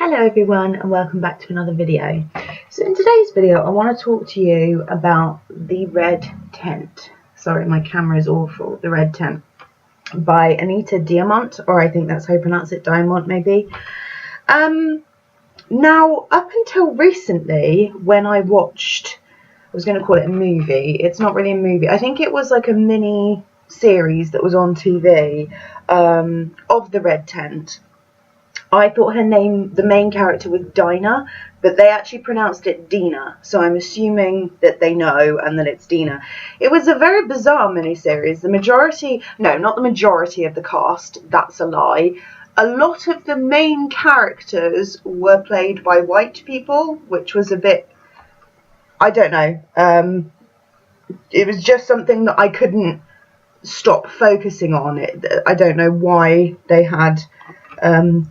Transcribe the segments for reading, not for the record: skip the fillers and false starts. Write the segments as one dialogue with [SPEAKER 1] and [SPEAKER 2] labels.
[SPEAKER 1] Hello everyone and welcome back to another video. So in today's video I want to talk to you about The Red Tent. Sorry, my camera is awful. The Red Tent by Anita Diamant, or I think that's how you pronounce it, Diamant maybe. Now up until recently when I watched, I was going to call it a movie, it's not really a movie, I think it was like a mini series that was on TV of The Red Tent. I thought her name, the main character, was Dinah, but they actually pronounced it Dina, so I'm assuming that they know and that it's Dina. It was a very bizarre miniseries. The majority, no, not the majority of the cast, that's a lie. A lot of the main characters were played by white people, which was a bit, I don't know. It was just something that I couldn't stop focusing on. I don't know why they had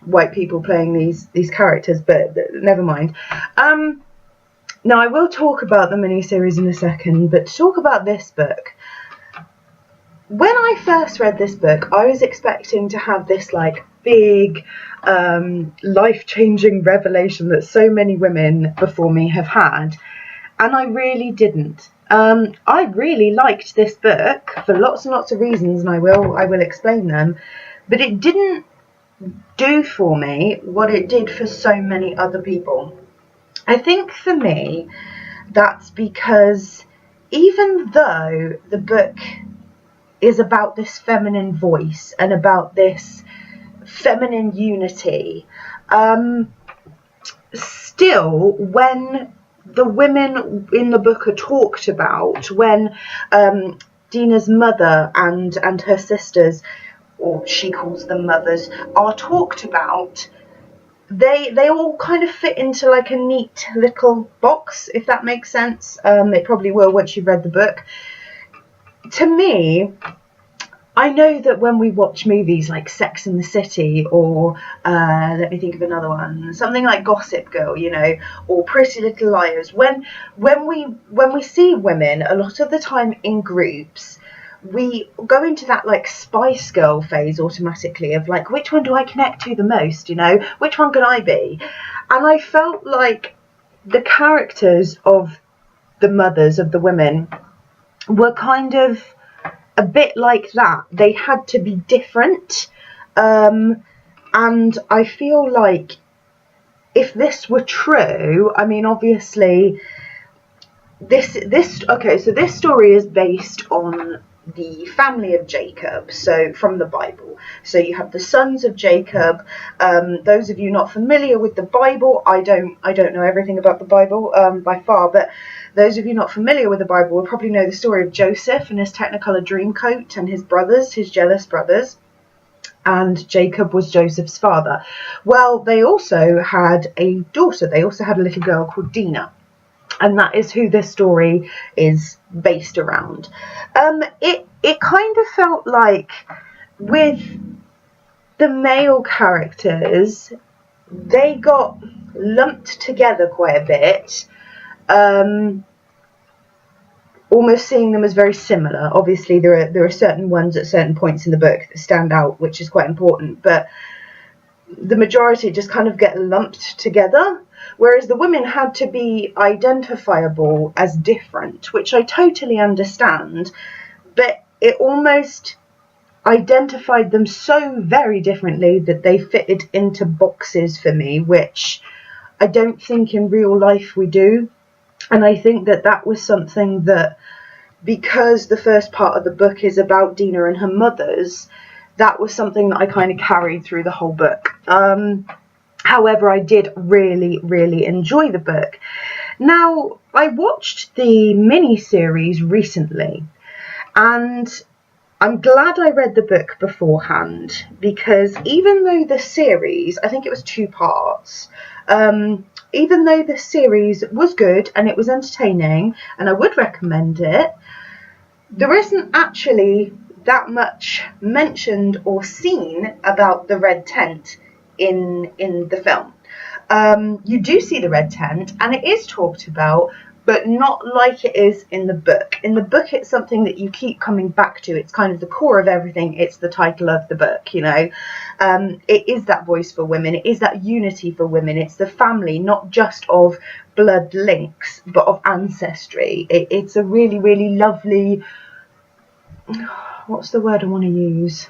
[SPEAKER 1] white people playing these characters, but never mind. Now I will talk about the miniseries in a second, but to talk about this book, when I first read this book I was expecting to have this like big life-changing revelation that so many women before me have had, and I really didn't. I really liked this book for lots and lots of reasons, and I will explain them, but it didn't do for me what it did for so many other people. I think for me that's because even though the book is about this feminine voice and about this feminine unity, still when the women in the book are talked about, when Dina's mother and her sisters, or she calls them mothers, are talked about, they all kind of fit into like a neat little box, if that makes sense. They probably will once you've read the book. To me, I know that when we watch movies like Sex and the City, or let me think of another one, something like Gossip Girl, you know, or Pretty Little Liars, when we see women a lot of the time in groups, we go into that like Spice Girl phase automatically of like, which one do I connect to the most, you know, which one can I be? And I felt like the characters of the mothers of the women were kind of a bit like that. They had to be different, and I feel like if this were true, I mean obviously this story is based on the family of Jacob, so from the Bible. So you have the sons of Jacob. Those of you not familiar with the Bible, I don't know everything about the Bible by far, but those of you not familiar with the Bible will probably know the story of Joseph and his Technicolor Dreamcoat and his brothers, his jealous brothers, and Jacob was Joseph's father. Well, they also had a daughter. They also had a little girl called Dinah. And that is who this story is based around. It kind of felt like with the male characters, they got lumped together quite a bit, almost seeing them as very similar. Obviously there are certain ones at certain points in the book that stand out, which is quite important, but the majority just kind of get lumped together. Whereas the women had to be identifiable as different, which I totally understand, but it almost identified them so very differently that they fitted into boxes for me, which I don't think in real life we do. And I think that was something that, because the first part of the book is about Dina and her mothers, that was something that I kind of carried through the whole book. However, I did really, really enjoy the book. Now, I watched the mini-series recently, and I'm glad I read the book beforehand, because even though the series, I think it was 2 parts, even though the series was good and it was entertaining, and I would recommend it, there isn't actually that much mentioned or seen about the Red Tent in the film. You do see the Red Tent, and it is talked about, but not like it is in the book. In the book, it's something that you keep coming back to. It's kind of the core of everything. It's the title of the book, you know. It is that voice for women. It is that unity for women. It's the family, not just of blood links, but of ancestry. It's a really, really lovely, what's the word I want to use?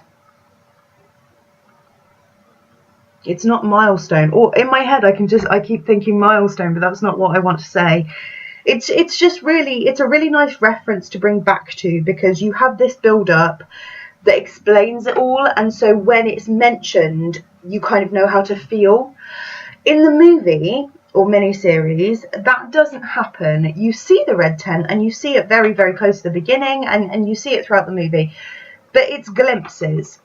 [SPEAKER 1] It's not milestone. Or in my head, I keep thinking milestone, but that's not what I want to say. It's just really, it's a really nice reference to bring back to, because you have this build up that explains it all, and so when it's mentioned, you kind of know how to feel. In the movie or miniseries, that doesn't happen. You see the red tent, and you see it very, very close to the beginning, and you see it throughout the movie, but it's glimpses.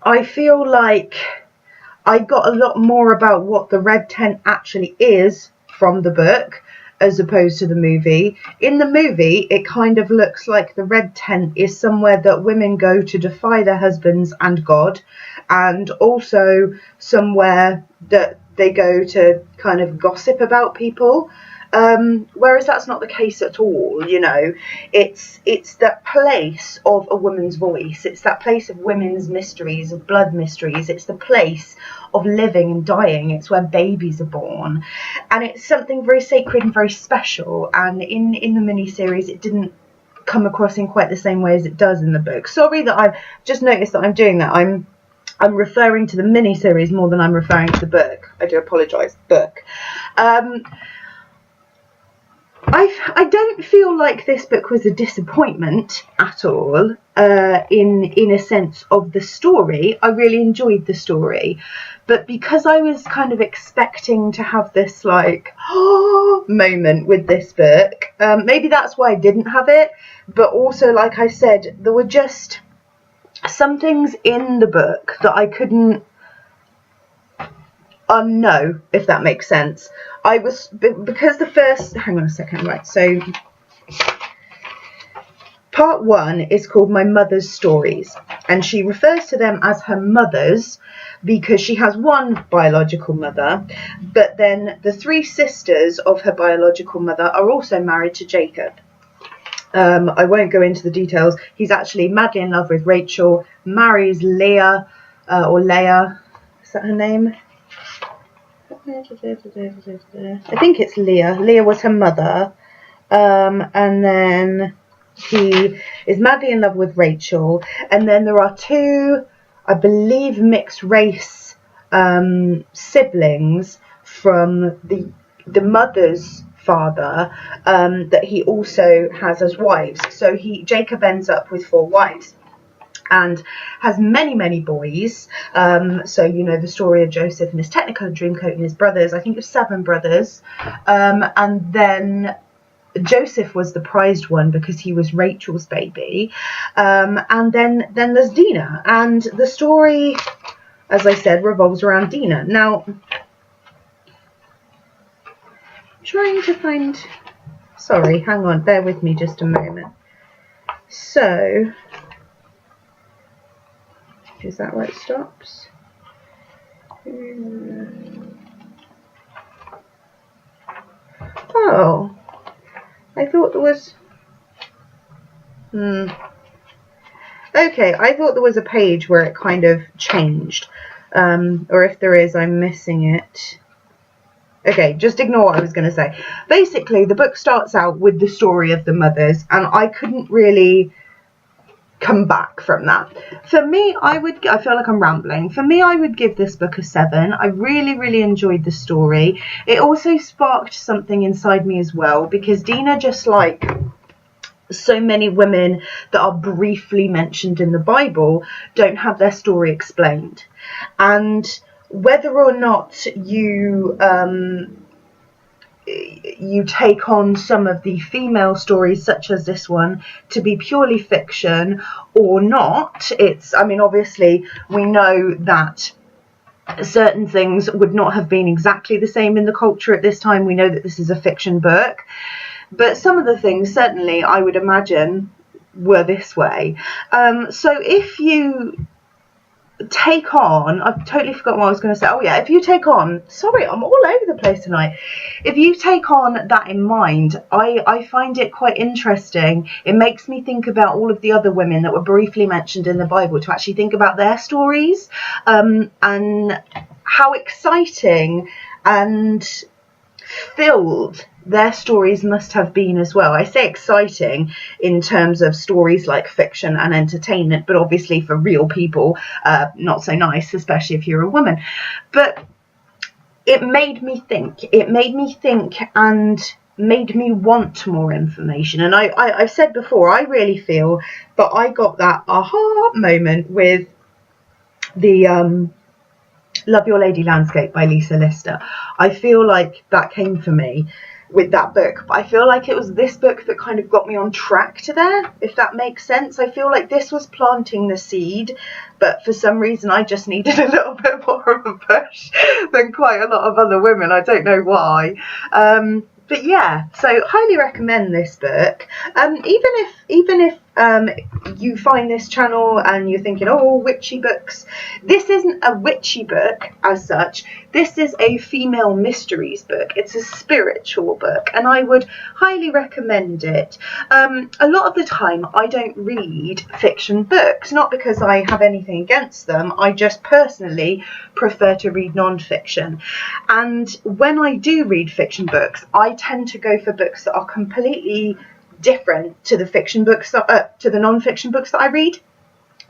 [SPEAKER 1] I feel like I got a lot more about what the red tent actually is from the book as opposed to the movie. In the movie, it kind of looks like the red tent is somewhere that women go to defy their husbands and God, and also somewhere that they go to kind of gossip about people. Whereas that's not the case at all, you know. It's that place of a woman's voice. It's that place of women's mysteries, of blood mysteries. It's the place of living and dying. It's where babies are born. And it's something very sacred and very special. And in the miniseries, it didn't come across in quite the same way as it does in the book. Sorry that I've just noticed that I'm doing that. I'm referring to the miniseries more than I'm referring to the book. I do apologise. Book. I don't feel like this book was a disappointment at all, in a sense of the story. I really enjoyed the story, but because I was kind of expecting to have this like moment with this book, maybe that's why I didn't have it. But also, like I said, there were just some things in the book that I couldn't unknow, if that makes sense. I was, because the first, hang on a second, right, so part 1 is called My Mother's Stories, and she refers to them as her mothers because she has one biological mother, but then the 3 sisters of her biological mother are also married to Jacob. I won't go into the details. He's actually madly in love with Rachel, marries Leah, or Leah, is that her name? I think it's Leah. Leah was her mother. And then he is madly in love with Rachel. And then there are 2, I believe, mixed race siblings from the mother's father, that he also has as wives. So Jacob ends up with 4 wives and has many boys. So you know the story of Joseph and his Technicolor Dreamcoat and his brothers. I think it was 7 brothers. And then Joseph was the prized one because he was Rachel's baby. And then there's Dina, and the story, as I said, revolves around Dina. Now, trying to find, sorry, hang on, bear with me just a moment. So, is that where it stops? Oh, I thought there was, okay, I thought there was a page where it kind of changed, or if there is, I'm missing it. Okay, just ignore what I was going to say. Basically, the book starts out with the story of the mothers, and I couldn't really come back from that. For me, I feel like I'm rambling. For me, I would give this book a 7. I really enjoyed the story. It also sparked something inside me as well, because Dina, just like so many women that are briefly mentioned in the Bible, don't have their story explained. And whether or not you take on some of the female stories, such as this one, to be purely fiction or not, I mean, obviously we know that certain things would not have been exactly the same in the culture at this time. We know that this is a fiction book, but some of the things certainly I would imagine were this way. So if you take on, I've totally forgotten what I was going to say. Oh yeah, if you take on, sorry, I'm all over the place tonight. If you take on that in mind, I find it quite interesting. It makes me think about all of the other women that were briefly mentioned in the Bible, to actually think about their stories, and how exciting and filled their stories must have been as well. I say exciting in terms of stories like fiction and entertainment, but obviously for real people, not so nice, especially if you're a woman. But it made me think. It made me think and made me want more information. And I've said before, I really feel that I got that aha moment with the Love Your Lady Landscape by Lisa Lister. I feel like that came for me with that book, but I feel like it was this book that kind of got me on track to there, if that makes sense. I feel like this was planting the seed, but for some reason I just needed a little bit more of a push than quite a lot of other women. I don't know why. But yeah, so highly recommend this book. Even if you find this channel and you're thinking, oh, witchy books, this isn't a witchy book as such. This is a female mysteries book. It's a spiritual book, and I would highly recommend it. A lot of the time I don't read fiction books, not because I have anything against them. I just personally prefer to read non-fiction. And when I do read fiction books, I tend to go for books that are completely different to the fiction books to the non-fiction books that I read.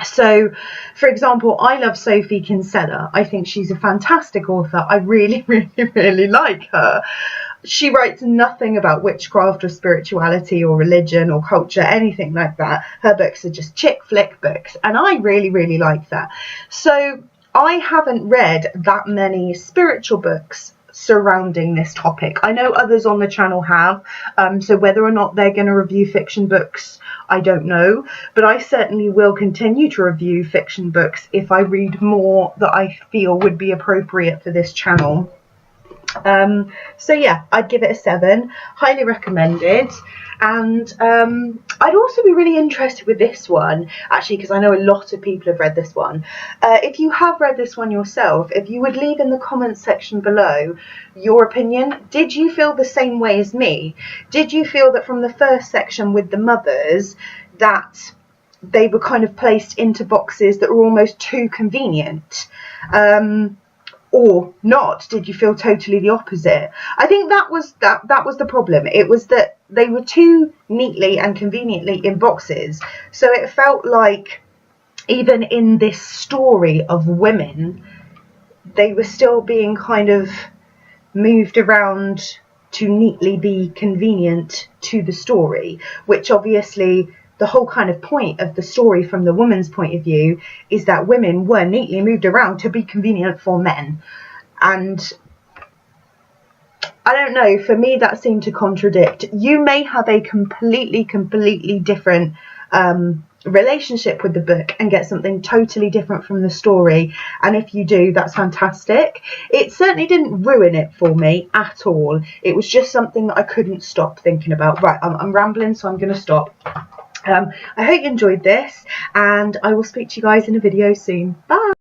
[SPEAKER 1] So, for example, I love Sophie Kinsella. I think she's a fantastic author. I really, really, really like her. She writes nothing about witchcraft or spirituality or religion or culture, anything like that. Her books are just chick flick books, and I really, really like that. So I haven't read that many spiritual books surrounding this topic. I know others on the channel have, so whether or not they're going to review fiction books, I don't know, but I certainly will continue to review fiction books if I read more that I feel would be appropriate for this channel. So yeah, I'd give it a 7, highly recommended. And I'd also be really interested with this one, actually, because I know a lot of people have read this one. If you have read this one yourself, if you would leave in the comments section below your opinion. Did you feel the same way as me? Did you feel that from the first section with the mothers, that they were kind of placed into boxes that were almost too convenient? Or not? Did you feel totally the opposite? I think that was the problem. It was that they were too neatly and conveniently in boxes. So it felt like even in this story of women, they were still being kind of moved around to neatly be convenient to the story, which obviously the whole kind of point of the story from the woman's point of view is that women were neatly moved around to be convenient for men. And I don't know, for me that seemed to contradict. You may have a completely different relationship with the book and get something totally different from the story, and if you do, that's fantastic. It certainly didn't ruin it for me at all. It was just something that I couldn't stop thinking about. Right, I'm rambling, so I'm going to stop. I hope you enjoyed this, and I will speak to you guys in a video soon. Bye!